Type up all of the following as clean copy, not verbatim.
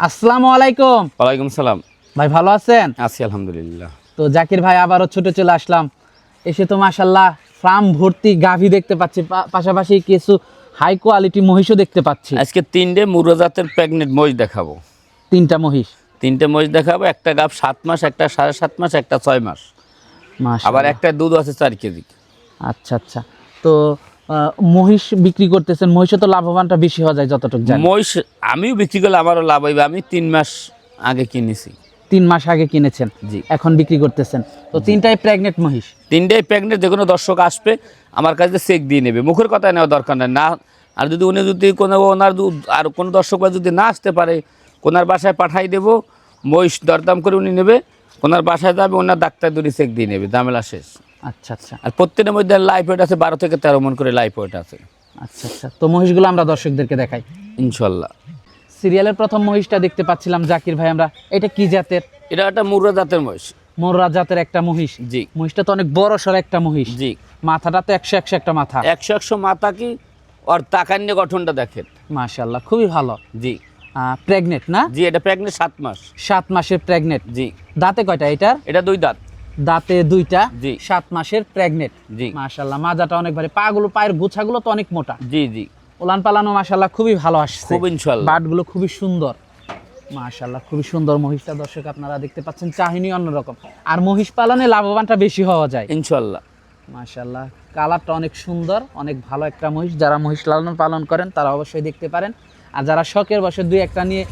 আসসালামু আলাইকুম। ওয়ালাইকুম সালাম। ভাই ভালো আছেন? আছি আলহামদুলিল্লাহ। তো জাকির ভাই আবারও ছুটে চলে আসলাম। এসে তো মাশাআল্লাহ ফার্ম ভর্তি গাভী দেখতে পাচ্ছি, পাশাপাশি কিছু হাই কোয়ালিটি মহিষও দেখতে পাচ্ছি। আজকে 3টে মুরগা জাতের প্রেগনেন্ট মহিষ দেখাবো। 3টা মহিষ? 3টে মহিষ দেখাবো। একটা গাভ 7 মাস, একটা 7.5 মাস, একটা 6 মাস। মাশাআল্লাহ। আবার একটা দুধ আছে 4 কেজি। আচ্ছা আচ্ছা। তো মহিষ বিক্রি করতেছেন, মহিষে তো লাভবানটা বেশি হওয়া যায় যতটুকু জানি। মহিষ আমিও বিক্রি করলে আমারও লাভ হইবে। আমি 3 মাস আগে কিনেছি। 3 মাস আগে কিনেছেন, জি। এখন বিক্রি করতেছেন। তো 3টাই প্রেগনেন্ট মহিষ? 3টাই প্রেগনেন্ট। যে কোনো দর্শক আসবে আমার কাছে চেক দিয়ে নেবে, মুখের কথা নেওয়া দরকার নাই। না আর যদি উনি যদি কোনো ওনার আর কোনো দর্শক যদি না আসতে পারে, কোনার বাসায় পাঠাই দেবো, মহিষ দরদাম করে উনি নেবে, কোনার বাসায় যাবে, ওনার ডাক্তার দুটি চেক দিয়ে নেবে, ঝামেলা শেষ। আচ্ছা আচ্ছা। আর প্রত্যেকের মধ্যে লাইফ ওয়েট আছে 12 থেকে 13 মণ করে লাইফ ওয়েট আছে। আচ্ছা আচ্ছা। তো মহিষগুলো আমরা দর্শকদেরকে দেখাই ইনশাল্লাহ। সিরিয়ালের প্রথম মহিষটা দেখতে পাচ্ছিলাম জাকির ভাই আমরা, এটা কি জাতের? এটা একটা মুর্রা জাতের মহিষ। মোররা জাতের একটা মহিষ? জি। মহিষটা তো অনেক বড় সর একটা মহিষ। জি। মাথাটা তো 100 একটা মাথা। 100 মাথা কি আর তাকান্নে গঠনটা দেখেন। মাশাআল্লাহ, খুবই ভালো। জি। প্রেগনেন্ট না? জি, এটা প্রেগনেন্ট 7 মাস। 7 মাসের প্রেগনেন্ট। জি। দাঁতে কয়টা এটার? এটা 2 দাঁত। দাঁতে 2টা। জি। 7 মাসের প্রেগনেন্ট। জি। মাশাআল্লাহ, মাজাটা অনেক ভারী, পাগুলো, পায়ের গোছাগুলো তো অনেক মোটা। জি জি। উলান পালানো মাশাআল্লাহ খুবই ভালো আসছে। খুব ইনশাআল্লাহ। বাটগুলো খুবই সুন্দর। মাশাআল্লাহ, খুবই সুন্দর মহিষটা দর্শক আপনারা দেখতে পাচ্ছেন, চাহিনি অন্যরকম। আর মহিষ পালনে লাভবানটা বেশি হওয়া যায় ইনশাআল্লাহ। মাশাআল্লাহ, কালারটা অনেক সুন্দর, অনেক ভালো একটা মহিষ। যারা মহিষ লালন পালন করেন তারা অবশ্যই দেখতে পারেন। আর যারা শখের বসে 2-1টা নিয়ে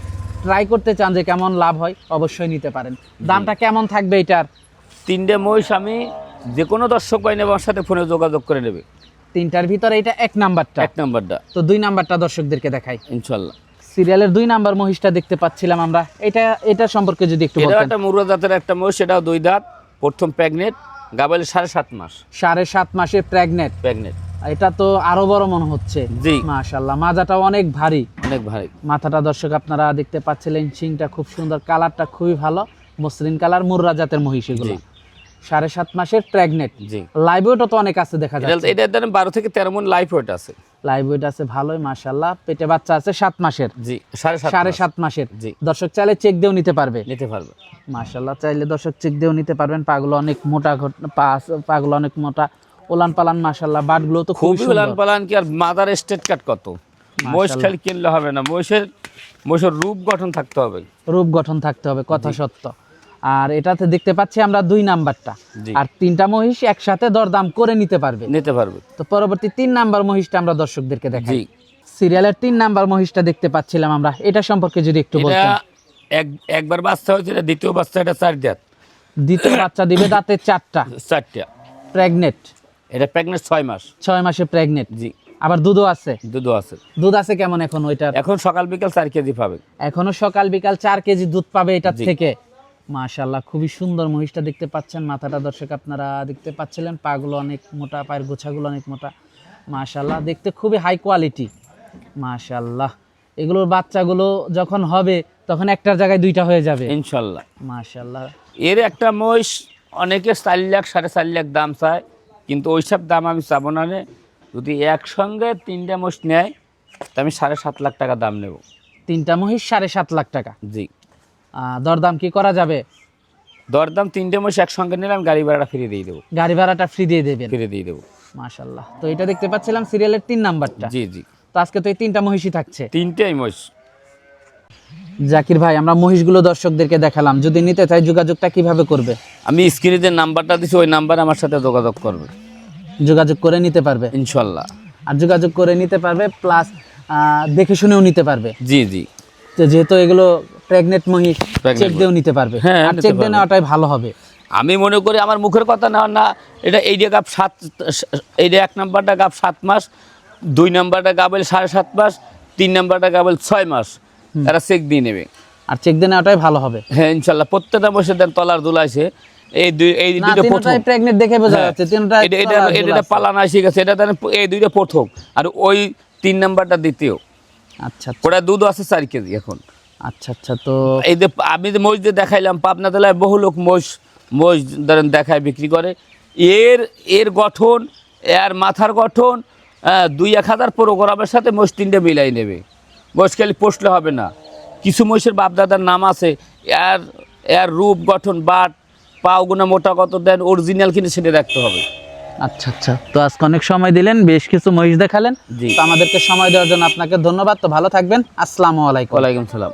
ট্রাই করতে চান যে কেমন লাভ হয়, অবশ্যই নিতে পারেন। দামটা কেমন থাকবে এটার? 3টে মহিষ আমি যে কোনো দর্শক পাই নেবে, আমার সাথে ফোনে যোগাযোগ করে নেবে। 3টার ভিতরে এটা 1 নাম্বারটা? 1 নাম্বারটা। তো 2 নাম্বারটা দর্শকদেরকে দেখাই ইনশাআল্লাহ। সিরিয়ালের 2 নাম্বার মহিষটা দেখতে পাচ্ছিলাম আমরা, এটা সম্পর্কে যদি একটু এটা বলতেন। একটা মুর্রা জাতের একটা মহিষ, এটাও 2 দাঁত, প্রথম প্রেগনেন্ট, গাবালে 7.5 মাস। 7.5 মাসের প্রেগনেন্ট। এটা তো আরো বড় মনে হচ্ছে। জি। মাশাআল্লাহ, মাজাটা অনেক ভারী। অনেক ভারী। মাথাটা দর্শক আপনারা দেখতে পাচ্ছিলেন, শিংটা খুব সুন্দর, কালারটা খুবই ভালো, মসৃণ কালার, মুর্রা জাতের মহিষ এগুলো। 7.5 মাসের প্রেগনেন্ট। জি। লাইভ ওয়েটও তো অনেক আছে দেখা যাচ্ছে। এটা ধরেন 12 থেকে 13 মণ লাইফ ওয়েট আছে। লাইভ ওয়েট আছে ভালোই মাশাআল্লাহ। পেটে বাচ্চা আছে 7 মাসের। জি। 7.5 মাসের। জি। দর্শক চাইলে চেক দিয়েও নিতে পারবে। নিতে পারবে মাশাআল্লাহ, চাইলে দর্শক চেক দিয়েও নিতে পারবেন। পাগুলো অনেক মোটা, পাগুলো অনেক মোটা, ওলান পালান মাশাআল্লাহ, বাটগুলো তো খুব খুবই ওলান পালান। কি আর মাদার স্টেট কাট কত। মহিষ খালি কিনলে হবে না, মহিষের রূপ গঠন থাকতে হবে। রূপ গঠন থাকতে হবে, কথা সত্য। আর এটাতে দেখতে পাচ্ছি আমরা 2 নাম্বারটা। আর 3টা মহিষ একসাথে দরদাম করে নিতে পারবে। তো পরবর্তী 3 নাম্বার মহিষটা আমরা দর্শকদেরকে দেখাই। জি। সিরিয়ালের 3 নাম্বার মহিষটা দেখতে পাচ্ছিলাম আমরা, এটা সম্পর্কে যদি একটু বলতেন। একবার বাচ্চা হয়েছে, দ্বিতীয় বাচ্চা, এটা 4 দাঁত। দ্বিতীয় বাচ্চা দিবে, দাঁতে 4টা। প্রেগনেন্ট। এটা প্রেগনেন্ট 6 মাস। 6 মাসে প্রেগনেন্ট। জি। আবার দুধও আছে? দুধ আছে কেমন এখন ওইটার? এখন সকাল বিকাল 4 কেজি পাবে। এখনো সকাল বিকাল 4 কেজি দুধ পাবে এটার থেকে। মাশাআল্লাহ, খুবই সুন্দর মহিষটা দেখতে পাচ্ছেন। মাথাটা দর্শক আপনারা দেখতে পাচ্ছিলেন, পাগুলো অনেক মোটা, পায়ের গোছাগুলো অনেক মোটা। মাশাআল্লাহ, দেখতে খুবই হাই কোয়ালিটি। মাশাআল্লাহ, এগুলোর বাচ্চাগুলো যখন হবে তখন একটার জায়গায় 2টা হয়ে যাবে ইনশাআল্লাহ। মাশাআল্লাহ। এর একটা মহিষ অনেকে 4 লাখ 4.5 লাখ দাম চায়, কিন্তু ওইসব দাম আমি চাবো না। যদি একসঙ্গে 3টে মহিষ নেয় তা আমি 7.5 লাখ টাকা দাম নেব। 3টা মহিষ 7.5 লাখ টাকা? জি। দরদাম কি করা যাবে? দরদাম 3টে মহিষ একসঙ্গে নিলে আমি গাড়ি ভাড়াটা ফ্রি দিয়ে দেবো। গাড়ি ভাড়াটা ফ্রি দিয়ে দেবেন? ফ্রি দিয়ে দেবো। মাশাআল্লাহ। তো এটা দেখতে পাচ্ছিলাম সিরিয়ালের 3 নাম্বারটা। জি জি। তো আজকে তো এই 3টা মহিষই থাকছে? 3টেই মহিষ। জাকির ভাই, আমরা মহিষগুলো দর্শকদেরকে দেখালাম, যদি নিতে চাই যোগাযোগটা কিভাবে করবে? আমি স্ক্রিনে যে নাম্বারটা দিছি ওই নাম্বারে আমার সাথে যোগাযোগ করবে, যোগাযোগ করে নিতে পারবে ইনশাআল্লাহ। আর যোগাযোগ করে নিতে পারবে, প্লাস দেখে শুনেও নিতে পারবে। জি জি। তো যেহেতু এগুলো প্রেগনেন্ট মহিষ চেক দিয়েও নিতে পারবে, হ্যাঁ, আর নিতে চেক দিয়ে পারবে। নেওয়াটাই ভালো হবে। আমি মনে করি আমার মুখের কথা না না, এটা এই যে গাব 7, এই যে 1 নাম্বারটা গাব 7 মাস, 2 নাম্বারটা গাবেল 7.5 মাস, 3 নাম্বারটা গাবেল 6 মাস, এরা চেক দিয়ে নেবে। আর চেক দিয়ে নেওয়াটাই ভালো হবে। হ্যাঁ ইনশাল্লাহ প্রত্যেকটা বসে দেন তলার দুলাইছে, এই না, দুইটা প্রথম। তিনটাই প্রেগনেন্ট দেখে বোঝা হ্যাঁ, যাচ্ছে, তিনটাই এটা পালান আসে গেছে, এটা দেন এই দুইটা প্রথম, আর ওই 3 নাম্বারটা দ্বিতীয়। আচ্ছা আচ্ছা ওটা দুধ আছে 4 কেজি এখন। আচ্ছা আচ্ছা। তো এই যে আমি যে মহিষ দিয়ে দেখাইলাম, পাবনা জেলায় বহু লোক মহিষ ধরেন দেখায় বিক্রি করে। এর গঠন, এর মাথার গঠন 2-1 প্রোগ্রামের সাথে মহিষ 3টে মিলাই নেবে। মহিষ খালি পোষলে হবে না, কিছু মহিষের বাপদাদার নাম আছে, এর রূপ গঠন বাট পাওগুনা মোটা কত দেন অরিজিনাল কিনে সেটা রাখতে হবে। আচ্ছা আচ্ছা। তো আজকে অনেক সময় দিলেন, বেশ কিছু মহিষ দেখালেন। জি। তো আমাদেরকে সময় দেওয়ার জন্য আপনাকে ধন্যবাদ। তো ভালো থাকবেন, আসসালামু আলাইকুম। ওয়ালাইকুম সালাম।